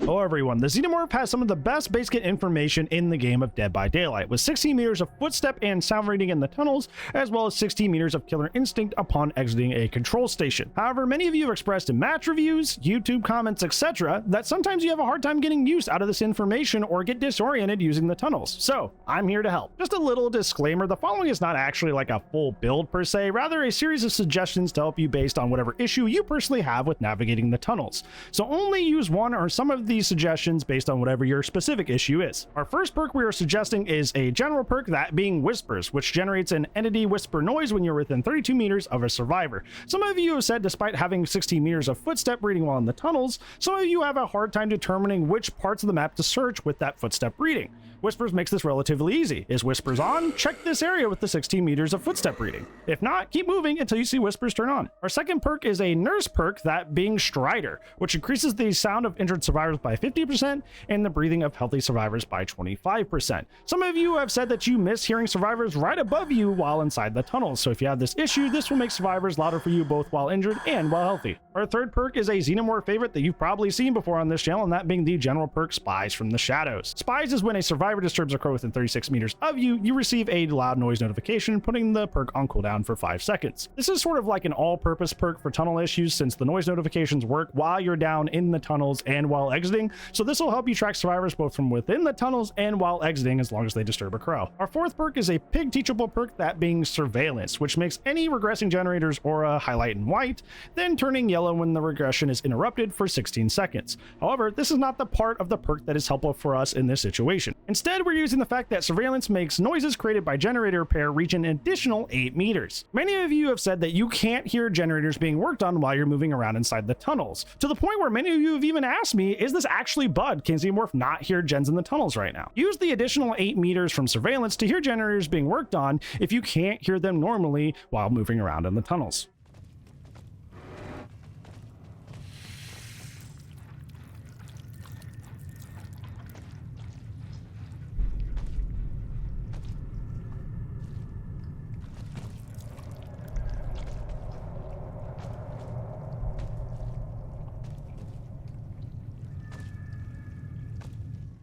Hello everyone, the Xenomorph has some of the best base kit information in the game of Dead by Daylight, with 16 meters of footstep and sound reading in the tunnels, as well as 16 meters of killer instinct upon exiting a control station. However, many of you have expressed in match reviews, YouTube comments, etc. that sometimes you have a hard time getting use out of this information or get disoriented using the tunnels. So, I'm here to help. Just a little disclaimer, the following is not actually like a full build per se, rather a series of suggestions to help you based on whatever issue you personally have with navigating the tunnels. So only use one or some of these suggestions based on whatever your specific issue is. Our first perk we are suggesting is a general perk, that being Whispers, which generates an entity whisper noise when you're within 32 meters of a survivor. Some of you have said despite having 16 meters of footstep reading while in the tunnels, some of you have a hard time determining which parts of the map to search with that footstep reading. Whispers makes this relatively easy. Is Whispers on? Check this area with the 16 meters of footstep reading. If not, keep moving until you see Whispers turn on. Our second perk is a nurse perk, that being Strider, which increases the sound of injured survivors by 50% and the breathing of healthy survivors by 25%. Some of you have said that you miss hearing survivors right above you while inside the tunnels, so if you have this issue, this will make survivors louder for you both while injured and while healthy. Our third perk is a Xenomorph favorite that you've probably seen before on this channel, and that being the general perk Spies from the Shadows. Spies is when a survivor disturbs a crow within 36 meters of you, you receive a loud noise notification, putting the perk on cooldown for 5 seconds. This is sort of like an all-purpose perk for tunnel issues, since the noise notifications work while you're down in the tunnels and while exiting, so this will help you track survivors both from within the tunnels and while exiting as long as they disturb a crow. Our fourth perk is a pig teachable perk, that being Surveillance, which makes any regressing generator's aura highlight in white, then turning yellow when the regression is interrupted for 16 seconds. However, this is not the part of the perk that is helpful for us in this situation. Instead, we're using the fact that Surveillance makes noises created by generator repair reach an additional 8 meters. Many of you have said that you can't hear generators being worked on while you're moving around inside the tunnels, to the point where many of you have even asked me, is this actually bugged? Can Xenomorph not hear gens in the tunnels right now? Use the additional 8 meters from Surveillance to hear generators being worked on if you can't hear them normally while moving around in the tunnels.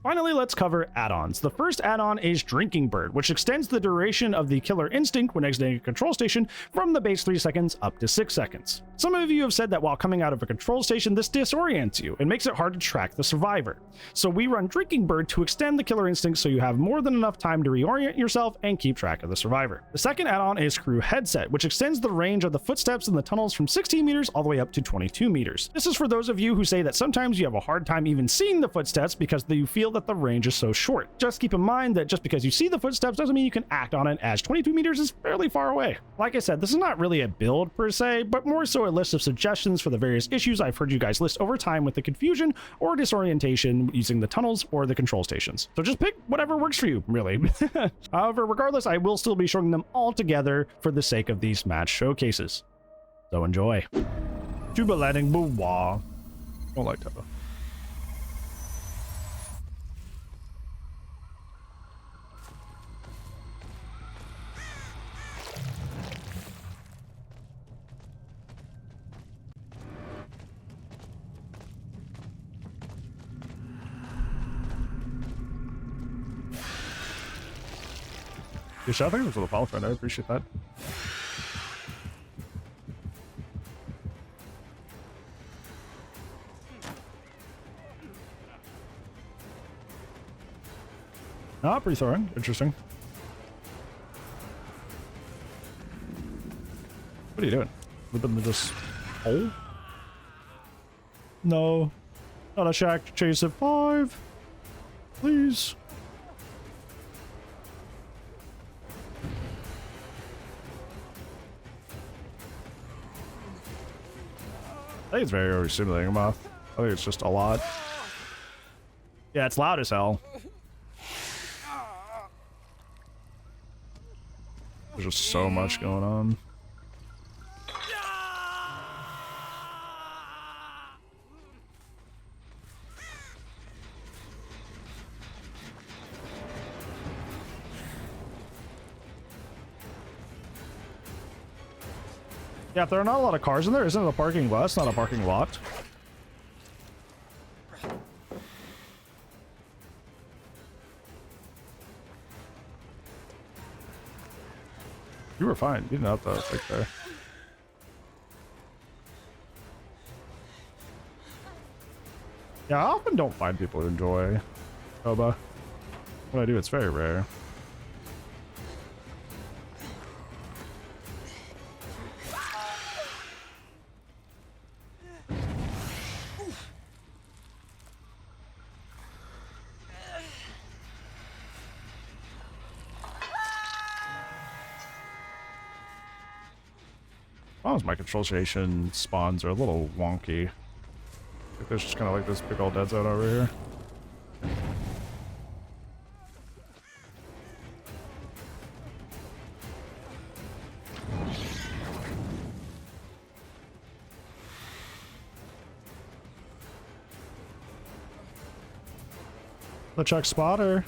Finally, let's cover add-ons. The first add-on is Drinking Bird, which extends the duration of the killer instinct when exiting a control station from the base 3 seconds up to 6 seconds. Some of you have said that while coming out of a control station, this disorients you and makes it hard to track the survivor. So we run Drinking Bird to extend the killer instinct so you have more than enough time to reorient yourself and keep track of the survivor. The second add-on is Crew Headset, which extends the range of the footsteps in the tunnels from 16 meters all the way up to 22 meters. This is for those of you who say that sometimes you have a hard time even seeing the footsteps because you feel that the range is so short. Just keep in mind that just because you see the footsteps doesn't mean you can act on it, as 22 meters is fairly far away. Like I said, this is not really a build per se, but more so a list of suggestions for the various issues I've heard you guys list over time with the confusion or disorientation using the tunnels or the control stations. So just pick whatever works for you, really. However, regardless, I will still be showing them all together for the sake of these match showcases. So enjoy. Tuba landing, boo-wah. Don't like Tuba. Good shot. Thank you for the follow, friend. I appreciate that. Ah, pretty thorough. Interesting. What are you doing? Loop into this hole? No. Not a shack to chase at 5. Please. I think it's very overstimulating, Moth. I think it's just a lot. Yeah, it's loud as hell. There's just so much going on. Yeah, if there are not a lot of cars in there, isn't it a parking lot? It's not a parking lot. You were fine. You didn't have to like there. Yeah, I often don't find people who enjoy Koba. When I do, it's very rare. As my control station spawns are a little wonky. Like there's just kind of like this big old dead zone over here. The check spotter.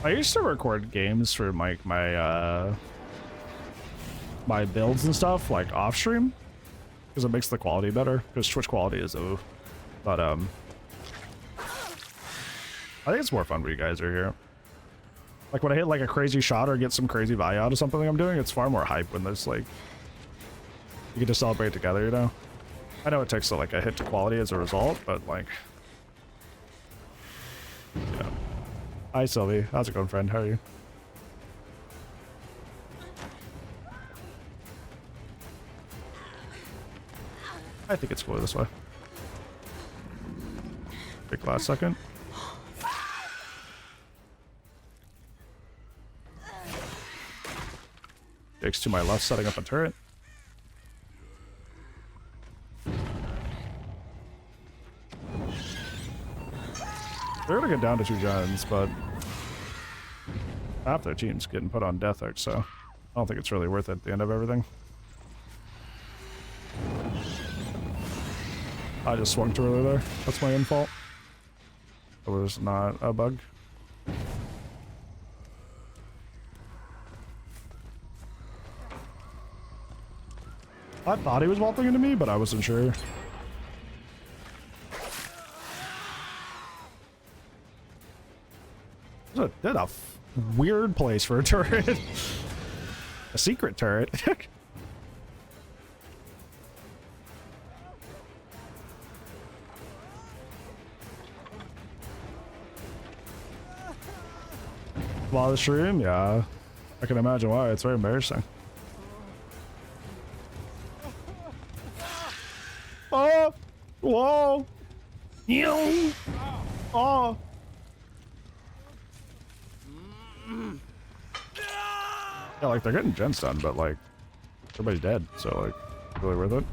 I used to record games for my builds and stuff like off stream because it makes the quality better because Twitch quality is oof. But I think it's more fun when you guys are here. Like when I hit like a crazy shot or get some crazy value out of something I'm doing, it's far more hype when there's like you get to celebrate together, you know. I know it takes like a hit to quality as a result, but like yeah. Hi Sylvie, how's it going, friend? How are you? I think it's cooler this way. Quick last second. Jake's to my left, setting up a turret. They're gonna get down to 2 gens, but half their team's getting put on Death Arch, so I don't think it's really worth it at the end of everything. I just swung too early there. That's my own fault. It was not a bug. I thought he was vaulting into me, but I wasn't sure. That's a weird place for a turret. A secret turret. While the stream, yeah. I can imagine why. It's very embarrassing. Oh! Whoa! Yo! Oh! Yeah, like they're getting gens done, but like everybody's dead, so like really worth it.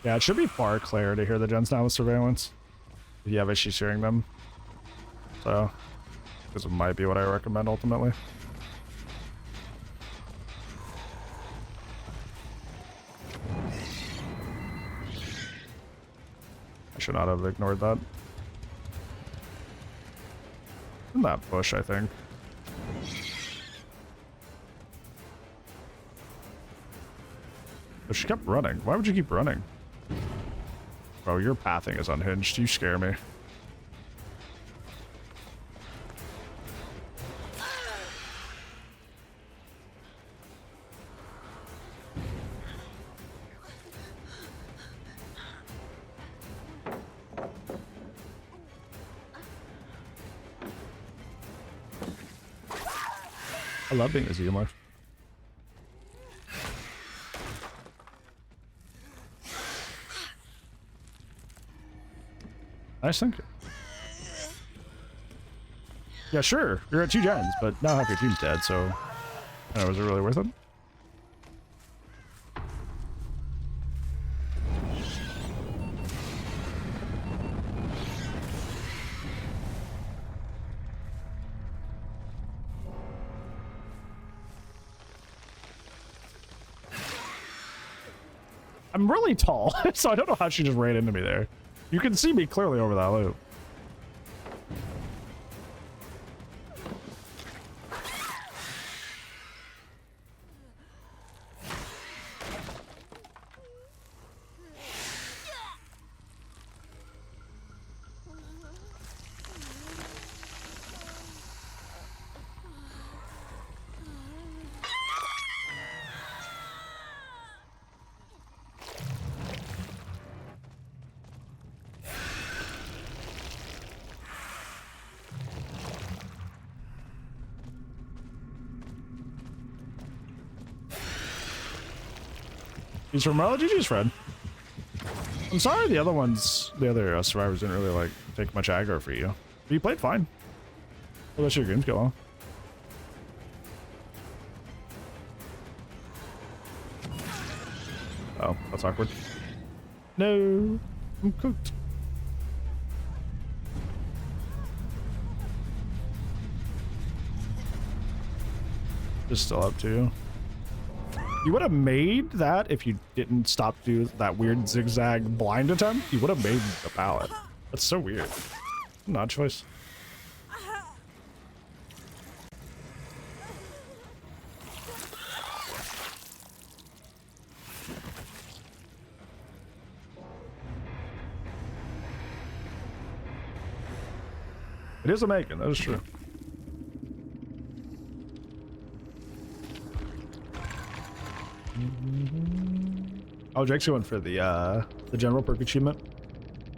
Yeah, it should be far clearer to hear the gens now with surveillance if you have issues hearing them. So, this might be what I recommend ultimately. I should not have ignored that. In that bush, I think. But she kept running. Why would you keep running? Bro, your pathing is unhinged. You scare me. I love being a Xenomorph. Nice thinking. Yeah, sure. You're at 2 gens, but now half your team's dead, so I don't know, is it really worth it? I'm really tall, so I don't know how she just ran into me there. You can see me clearly over that loop. He's from GG's friend. I'm sorry the other ones, the other survivors didn't really like take much aggro for you. But you played fine. Well, that's your games go on. Oh, that's awkward. No, I'm cooked. Just still up to you. You would have made that if you didn't stop to do that weird zigzag blind attempt. You would have made the pallet. That's so weird. An odd choice. It is a Megan, that is true. Oh, Jake's going for the general perk achievement.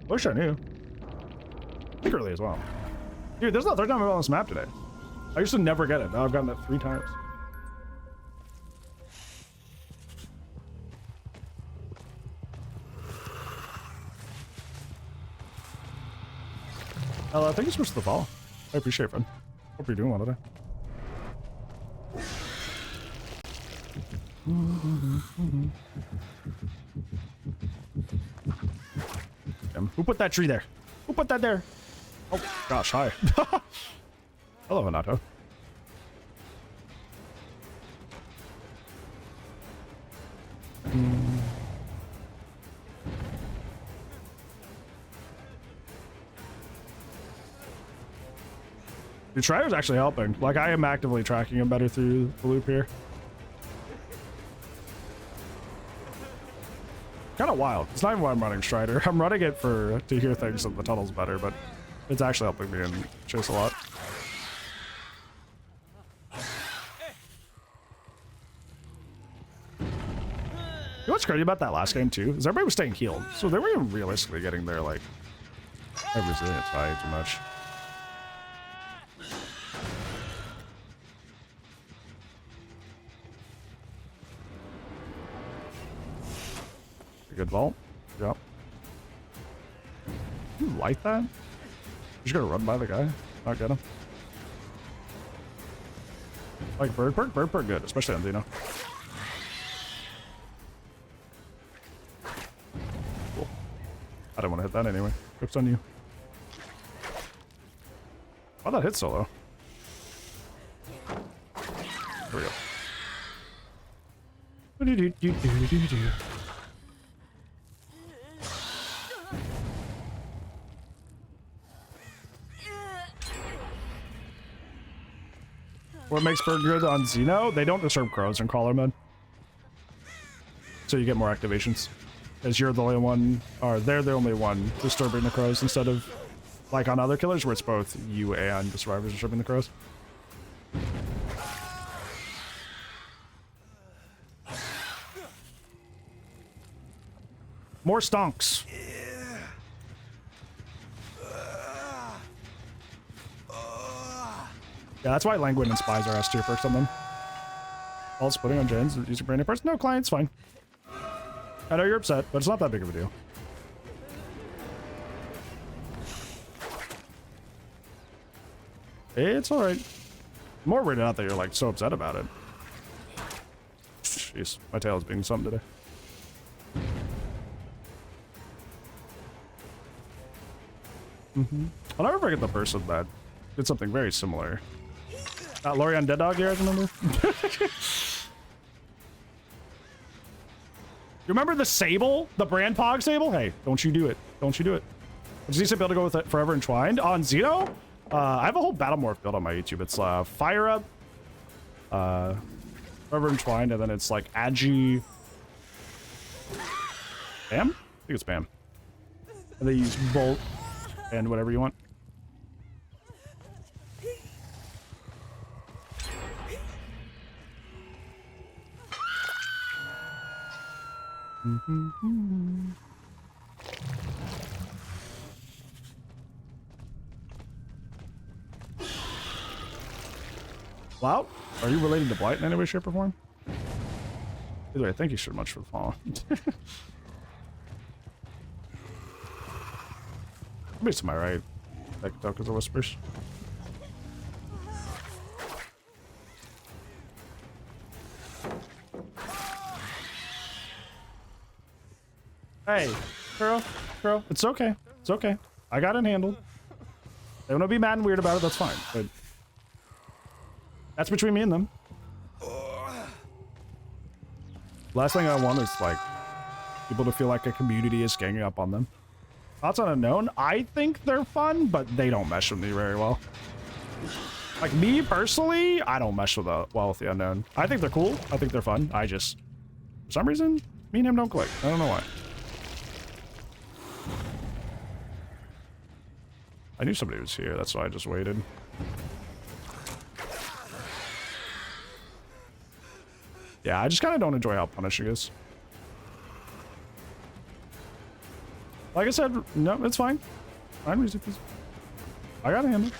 Wish I knew. Secretly as well. Dude, this is the third time I've been on this map today. I used to never get it. Now I've gotten it 3 times. I think it's supposed to fall. I appreciate it, friend. Hope you're doing well today. Who put that tree there? Who put that there? Oh gosh, hi. Hello, Hanato. The Strider's actually helping. Like, I am actively tracking him better through the loop here. Kind of wild. It's not even why I'm running Strider. I'm running it to hear things in the tunnels better, but it's actually helping me and chase a lot. You know what's crazy about that last game too is everybody was staying healed, so they weren't even realistically getting their like resilience value too much. Good vault. Yep. You like that? You just gotta run by the guy, not get him. Like bird perk good, especially on Xeno. Cool. I didn't want to hit that anyway. Oops on you. Why'd that hit solo? There we go. What makes bird good on Xeno? They don't disturb crows in crawler mode. So you get more activations. As you're the only one, or they're the only one disturbing the crows instead of like on other killers where it's both you and the survivors disturbing the crows. More stonks. Yeah, that's why Languid and Spies are S-tier perks on them. All splitting on gens, using brand new parts. No, client's fine. I know you're upset, but it's not that big of a deal. It's alright. I'm more weirded out that you're like so upset about it. Jeez, my tail is being something today. I'll never forget the person that did something very similar. Lorian Dead Dog, you guys remember? Remember the Sable? The brand Pog Sable? Hey, don't you do it. Don't you do it. I just need to be able to go with it Forever Entwined. On Xeno, I have a whole Battlemorph build on my YouTube. It's Fire Up, Forever Entwined, and then it's like Agi... Spam? I think it's Spam. And they use Bolt and whatever you want. Wow, are you related to Blight in any way, shape, or form? Either way, thank you so much for the follow. Maybe to my right. I can tell because of whispers. Hey, girl, it's okay. It's okay. I got it handled. They want to be mad and weird about it, that's fine. But that's between me and them. Last thing I want is, like, people to feel like a community is ganging up on them. Thoughts on Unknown? I think they're fun, but they don't mesh with me very well. Like, me personally, I don't mesh with well with the Unknown. I think they're cool. I think they're fun. I just, for some reason, me and him don't click. I don't know why. I knew somebody was here. That's why I just waited. Yeah, I just kind of don't enjoy how punishing it is. Like I said, no, it's fine. Fine, music. I got a handle.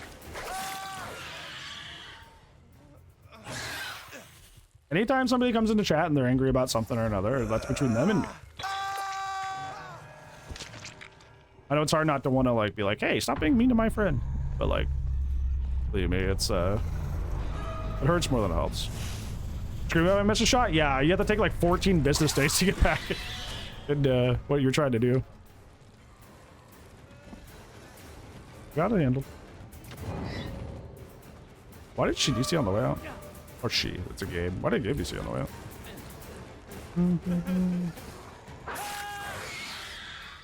Anytime somebody comes into chat and they're angry about something or another, that's between them and me. I know it's hard not to want to, like, be like, hey, stop being mean to my friend. But, like, believe me, it's, it hurts more than it helps. Scream out, I missed a shot? Yeah, you have to take, like, 14 business days to get back and, what you're trying to do. Got it handled. Why did she DC on the way out? Or she, it's a game. Why did Gabe DC on the way out?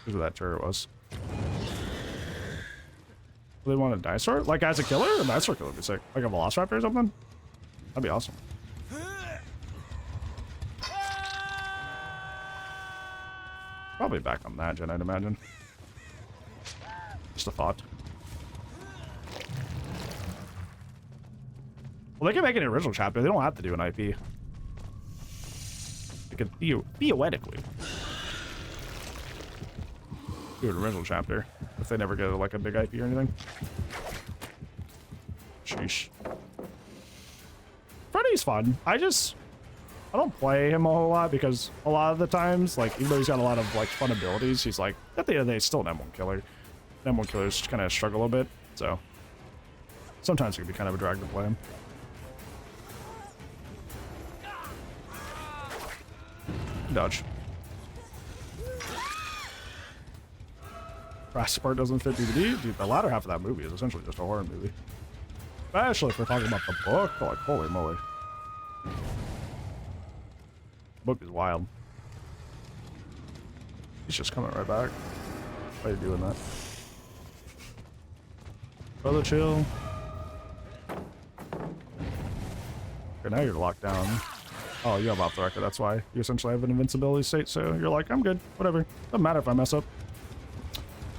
Here's where that turret was. They want a dinosaur? Like as a killer? A dinosaur killer would be sick. Like a velociraptor or something? That'd be awesome. Probably back on that gen, I'd imagine. Just a thought. Well, they can make an original chapter. They don't have to do an IP. They could theoretically do an original chapter if they never get like a big IP or anything. Sheesh. Freddy's fun. I don't play him a whole lot because a lot of the times, like, even though he's got a lot of like fun abilities, he's like, at the end of the day, still an M1 killer. M1 killers kind of struggle a bit, so sometimes it can be kind of a drag to play him. Dodge. Jurassic Park doesn't fit DVD. Dude, the latter half of that movie is essentially just a horror movie. Especially if we're talking about the book. Like, holy moly. The book is wild. He's just coming right back. Why are you doing that? Brother, chill. Okay, now you're locked down. Oh, you have off the record, that's why. You essentially have an invincibility state, so you're like, I'm good, whatever. Doesn't matter if I mess up.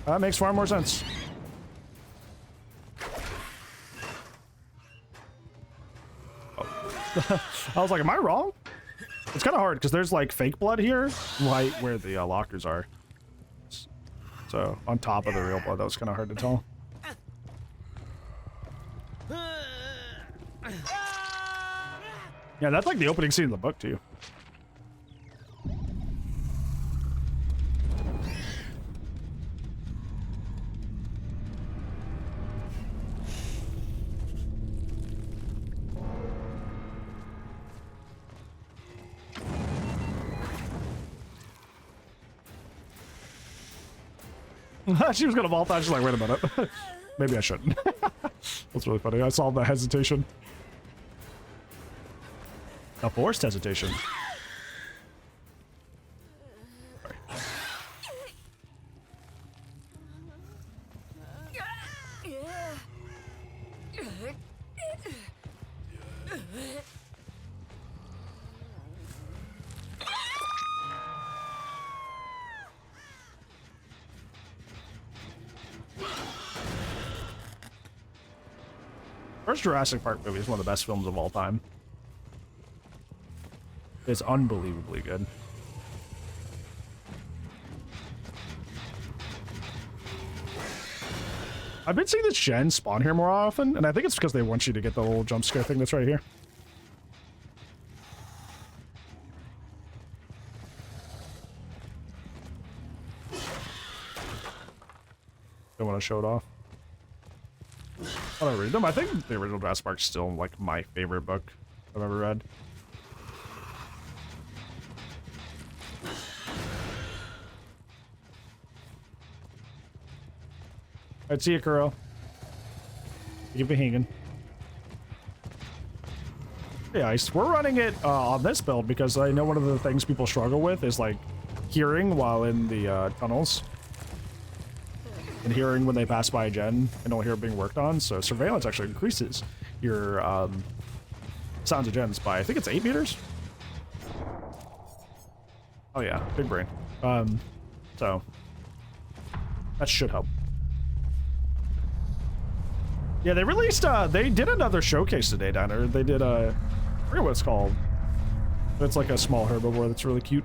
That makes far more sense. Oh. I was like, am I wrong? It's kind of hard, because there's like fake blood here, right where the lockers are. So, on top of the real blood, that was kind of hard to tell. Yeah, that's like the opening scene of the book, too. She was gonna vault that. She's like, wait a minute. Maybe I shouldn't. That's really funny. I saw the hesitation. A forced hesitation. First Jurassic Park movie is one of the best films of all time. It's unbelievably good. I've been seeing this gen spawn here more often, and I think it's because they want you to get the little jump scare thing that's right here. Don't want to show it off. I don't read them. I think the original Jurassic Park's still like my favorite book I've ever read. Alright, see you, Kuro. Keep it hanging. Hey, Ice. We're running it on this build because I know one of the things people struggle with is like hearing while in the tunnels. And hearing when they pass by a gen and don't hear it being worked on. So surveillance actually increases your sounds of gens by, I think it's 8 meters. Oh yeah, big brain. So that should help. Yeah, they released, they did another showcase today down there. They did, I forget what it's called. But it's like a small herbivore that's really cute.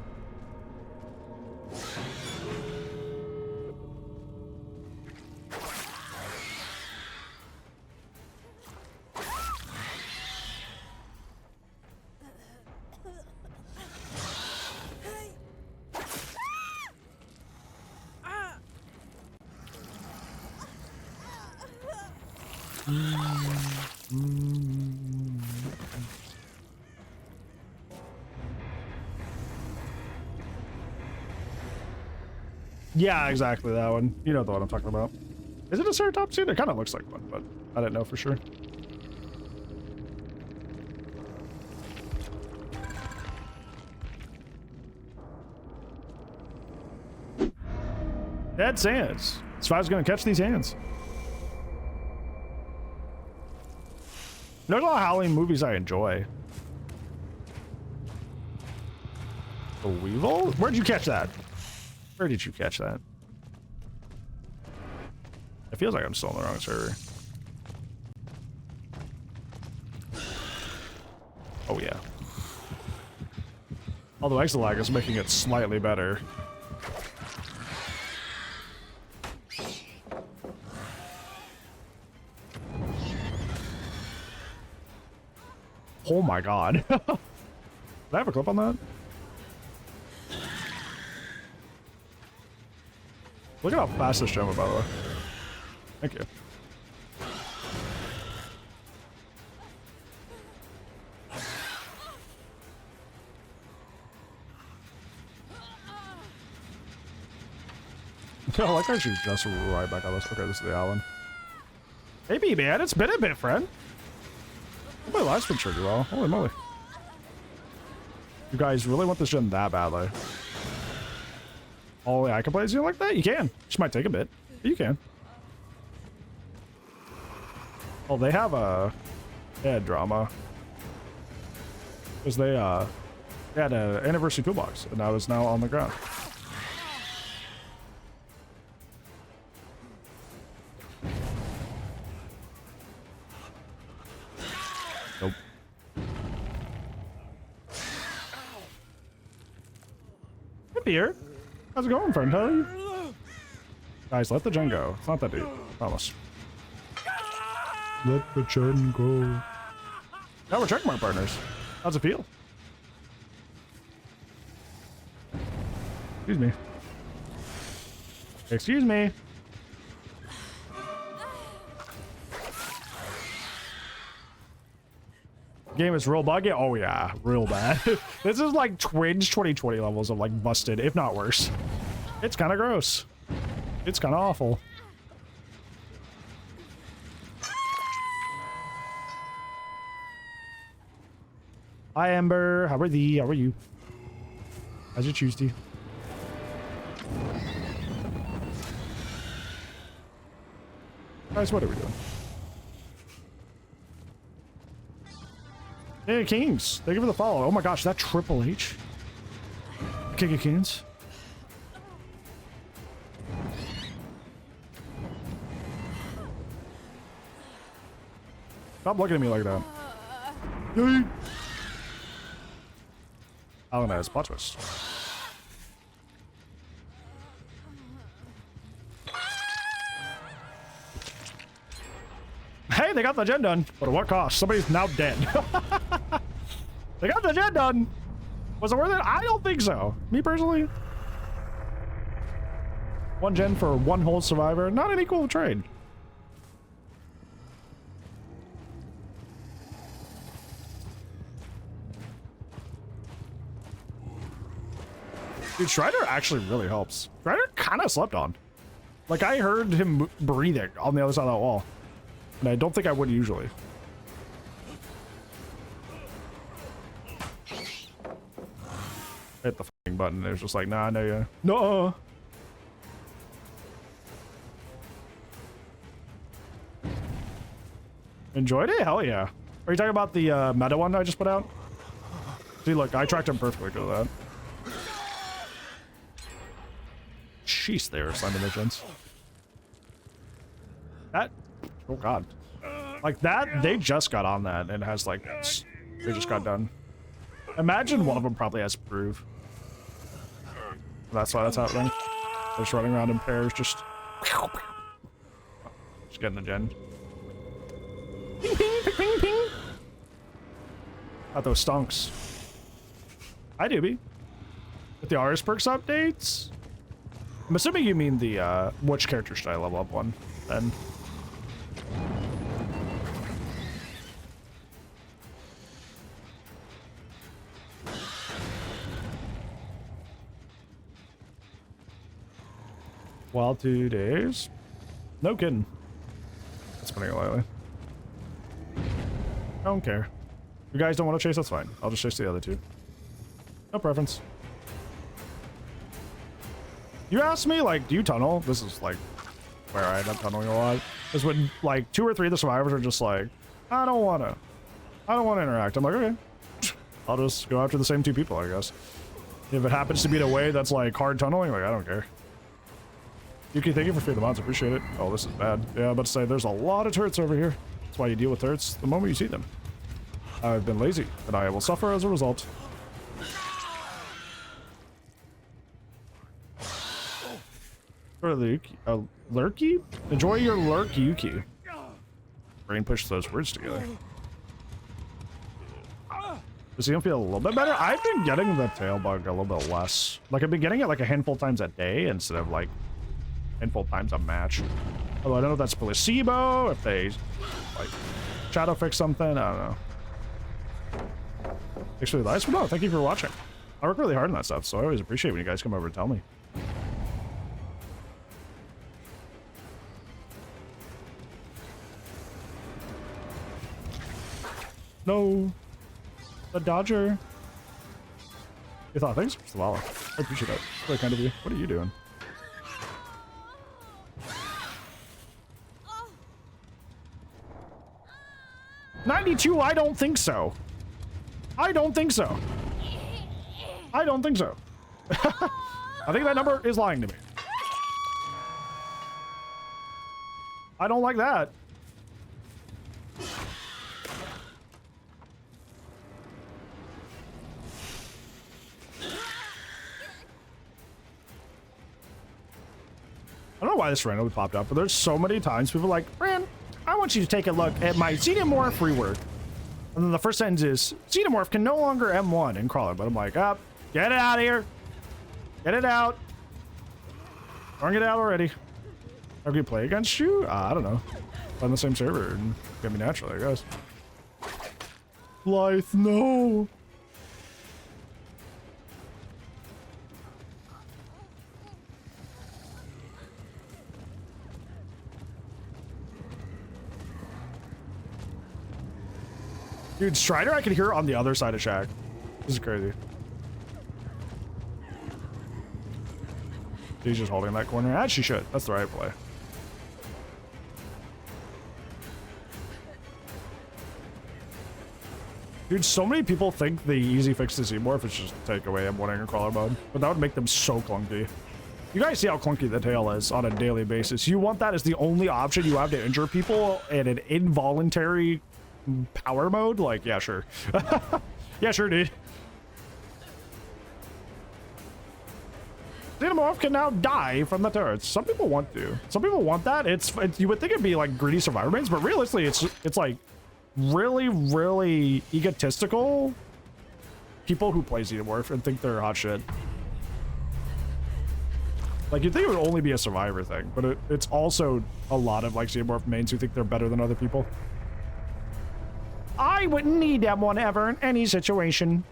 Yeah, exactly that one. You know the one I'm talking about. Is it a Ceratops scene? It kind of looks like one, but I didn't know for sure. Dead sands. Spy's gonna catch these hands. There's a lot of Halloween movies I enjoy. The Weevil? Where'd you catch that? Where did you catch that? It feels like I'm still on the wrong server. Oh yeah. Although Exalag is making it slightly better. Oh my god. Did I have a clip on that? Look at how fast this jump, by the way. Thank you. I like how she's just right back on this. Okay, this is the Allen. Hey, B, man, it's been a bit, friend. My life's been pretty well. Holy moly. You guys really want this gen that badly? Oh, yeah, I can play as you like that? You can. Just might take a bit. But you can. Oh, they have a... They had drama. Because they had an anniversary toolbox, and that is now on the ground. Nope. Hey, Pierre. How's it going, friend? How are you? Guys, let the gen go. It's not that deep. Promise. Let the gen go. Now we're checkmark partners. How's it feel? Excuse me. Excuse me. Game is real buggy. Oh yeah, real bad. This is like Twinge 2020 levels of like busted, if not worse. It's kind of gross. It's kind of awful. Hi Amber, how are thee? How are you? How's your Tuesday? Guys, what are we doing? Hey, Kings. Thank you for the follow. Oh my gosh, that Triple H. King of Kings. Stop looking at me like that. Yeet. Oh, no, it's plot twist. Hey, they got the gen done. But at what cost? Somebody's now dead. They got the gen done. Was it worth it? I don't think so. Me personally. 1 gen for 1 whole survivor. Not an equal trade. Dude, Strider actually really helps. Strider kind of slept on. Like, I heard him breathing on the other side of that wall. And I don't think I would usually. Hit the fucking button. It was just like, nah, no, yeah. No. Enjoyed it? Hell yeah. Are you talking about the meta one I just put out? See, look, I tracked him perfectly to that. Jeez, they were slamming their chins. That, oh god. Like that, they just got on that and it has like, they just got done. Imagine one of them probably has proof. That's why that's happening. They're just running around in pairs, just getting the gen. Ping, ping, ping, ping, ping. Got those stonks. Hi, Doobie. With the RS perks updates? I'm assuming you mean the, which character should I level up one, then? Well, 2 days? No kidding. That's putting it lightly. I don't care. You guys don't want to chase, that's fine. I'll just chase the other 2. No preference. You asked me, like, do you tunnel? This is, like, where I end up tunneling a lot. Is when, like, 2 or 3 of the survivors are just like, I don't want to interact. I'm like, okay. I'll just go after the same 2 people, I guess. If it happens to be the way that's, like, hard tunneling, like, I don't care. Yuki, thank you for 50 mods. Appreciate it. Oh, this is bad. Yeah, I'm about to say, there's a lot of turrets over here. That's why you deal with turrets the moment you see them. I've been lazy, and I will suffer as a result. For the lurky? Enjoy your lurk, Yuki. Brain push those words together. Does he feel a little bit better? I've been getting the tail bug a little bit less. Like, I've been getting it like a handful of times a day instead of like a handful of times a match. Although I don't know if that's placebo, if they like shadow fix something, I don't know. Thanks for the advice, but no, thank you for watching. I work really hard on that stuff, so I always appreciate when you guys come over and tell me. No. The Dodger. You thought, thanks for the wallet. I appreciate that. It's very kind of you. What are you doing? $92, I don't think so. I don't think so. I don't think so. I think that number is lying to me. I don't like that. I don't know why this randomly popped up, but there's so many times people are like, Fran, I want you to take a look at my Xenomorph reword. And then the first sentence is, Xenomorph can no longer M1 in crawler. But I'm like, get it out of here. Get it out. Bring it out already. How can you play against you? I don't know. On the same server and get me naturally, I guess. Blythe, no. Dude, Strider, I can hear on the other side of Shack. This is crazy. He's just holding that corner. As she should. That's the right play. Dude, so many people think the easy fix to Xenomorph is just take away M1 and crawler mode, but that would make them so clunky. You guys see how clunky the tail is on a daily basis. You want that as the only option you have to injure people and an involuntary power mode? Like, yeah, sure. Yeah, sure, dude. Xenomorph can now die from the turrets. Some people want to. Some people want that. It's you would think it'd be like greedy survivor mains, but realistically, it's like really egotistical people who play Xenomorph and think they're hot shit. Like, you'd think it would only be a survivor thing, but it's also a lot of like Xenomorph mains who think they're better than other people. I wouldn't need that one ever in any situation.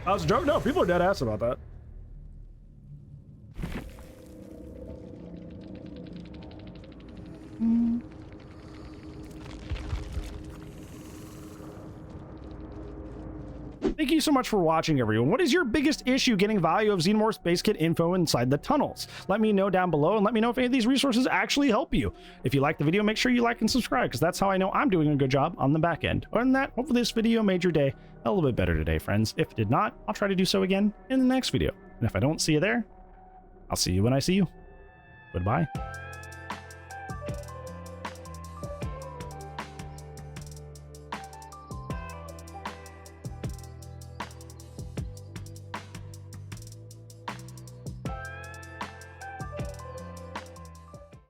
I was joking. No, people are dead ass about that. Thank you so much for watching, everyone. What is your biggest issue getting value of Xenomorph's base kit info inside the tunnels? Let me know down below, and let me know if any of these resources actually help you. If you like the video, make sure you like and subscribe, because that's how I know I'm doing a good job on the back end. Other than that, hopefully this video made your day a little bit better today, friends. If it did not, I'll try to do so again in the next video. And if I don't see you there, I'll see you when I see you. Goodbye.